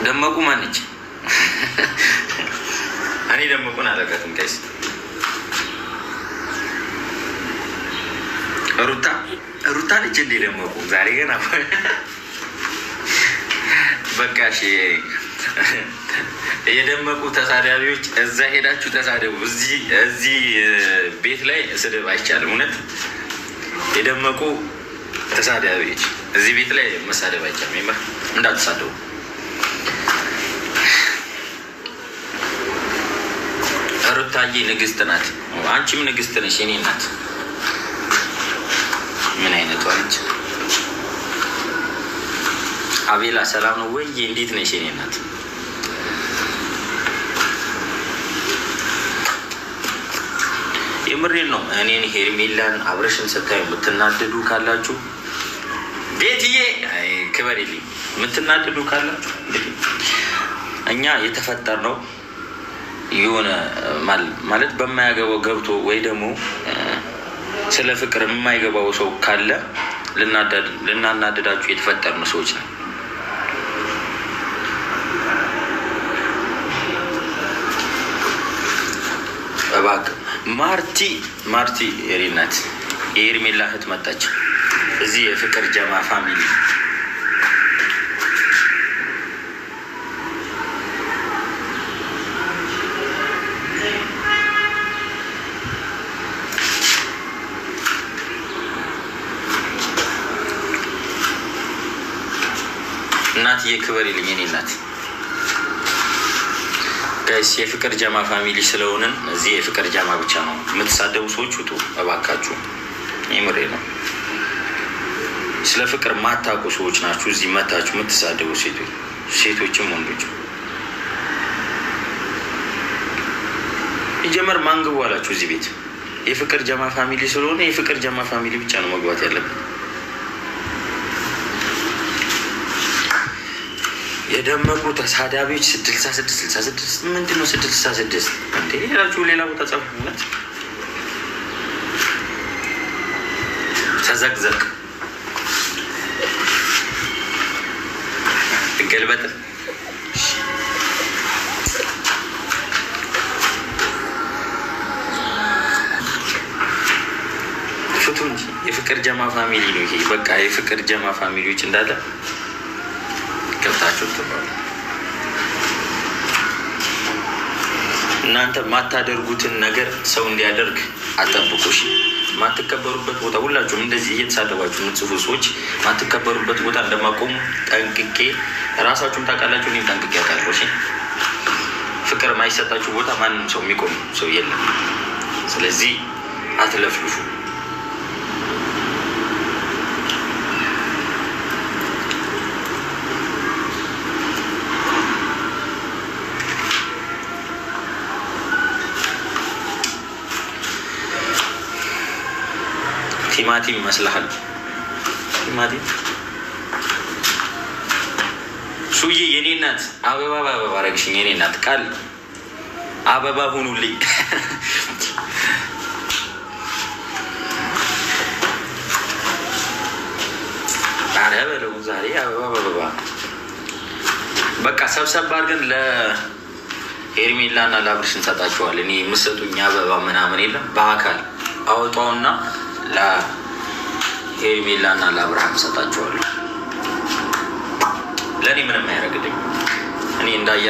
ደመቁ ማንች እኔ ደመቁን አላውቃትም። ጋይስ ሩታ ነች እንዴ ደመቁ? ዛሬ ገና በቃ እሺ፣ የደመቁ ተሳዳቢዎች እዛ ሄዳችሁ ተሳደቡ። እዚህ ቤት ላይ ስድብ አይቻልም። እውነት የደመቁ ተሳዳቢዎች እዚህ ቤት ላይ መሳደብ አይቻልም። ይመር እንዳትሳደቡ። ሩታዬ ንግስት ናት። አንቺም ንግስት ነሽ። የኔ ናት። ምን አይነቷ ነች? አቤላ ሰላም ነው ወይ? እንዴት ነሽ የኔ ናት? የምሬን ነው። እኔን ሄርሜላን አብረሽን ስታዩ የምትናደዱ ካላችሁ ቤትዬ ክበሬልኝ። የምትናደዱ ካላችሁ እንግዲህ እኛ የተፈጠር ነው የሆነ ማለት በማያገባው ገብቶ ወይ ደግሞ ስለ ፍቅር የማይገባው ሰው ካለ ልናናደዳችሁ የተፈጠርን ሰዎች ነው። እባክህ ማርቲ የሪናት የሄርሜላ እህት መጣች። እዚህ የፍቅር ጀማ ፋሚሊ እናትዬ ክበር ይልኝ። እኔ እናት ጋይስ የፍቅር ጀማ ፋሚሊ ስለሆንን እዚህ የፍቅር ጀማ ብቻ ነው። የምትሳደቡ ሰዎች ውጡ እባካችሁ። የምሬ ነው። ስለ ፍቅር ማታውቁ ሰዎች ናችሁ እዚህ መታችሁ የምትሳደቡ ሴቶችም ወንዶች። ይጀመር ማንግቡ አላችሁ እዚህ ቤት። የፍቅር ጀማ ፋሚሊ ስለሆነ የፍቅር ጀማ ፋሚሊ ብቻ ነው መግባት ያለብን። የደመቁ ተሳዳቢዎች 66 ምንድን ነው? 66 እንዴ ሌላችሁ ሌላ ቦታ ጻፉለት። ተዘቅዘቅ ገልበጥ ፍቱ እንጂ የፍቅር ጀማ ፋሚሊ ነው ይሄ። በቃ የፍቅር ጀማ ፋሚሊዎች እንዳለ ገብታችሁ ትባሉ። እናንተ ማታደርጉትን ነገር ሰው እንዲያደርግ አጠብቁሽ። ማትከበሩበት ቦታ ሁላችሁም እንደዚህ እየተሳደባችሁ የምትጽፉ ሰዎች ማትከበሩበት ቦታ እንደማቆሙ ጠንቅቄ ራሳችሁም ታውቃላችሁ። እኔም ጠንቅቄ አውቃለሁ። ፍቅር የማይሰጣችሁ ቦታ ማንም ሰው የሚቆም ሰው የለም። ስለዚህ አትለፍልፉ። ቲማቲም ይመስልሃል? ቲማቲም ሱዬ የኔ እናት አበባ በአበባ አረግሽኝ። የኔ እናት ቃል አበባ ሁኑልኝ። አረ በለው ዛሬ አበባ በአበባ በቃ ሰብሰብ አድርገን ለሄርሜላ እና ለአብርሽ እንሰጣቸዋለን። እኔ የምሰጡኝ አበባ ምናምን የለም። በአካል አወጣውና ለሄርሜላ እና ለአብርሃም ሰጣቸዋለሁ። ለእኔ ምንም አያደርግልኝ። እኔ እንዳያ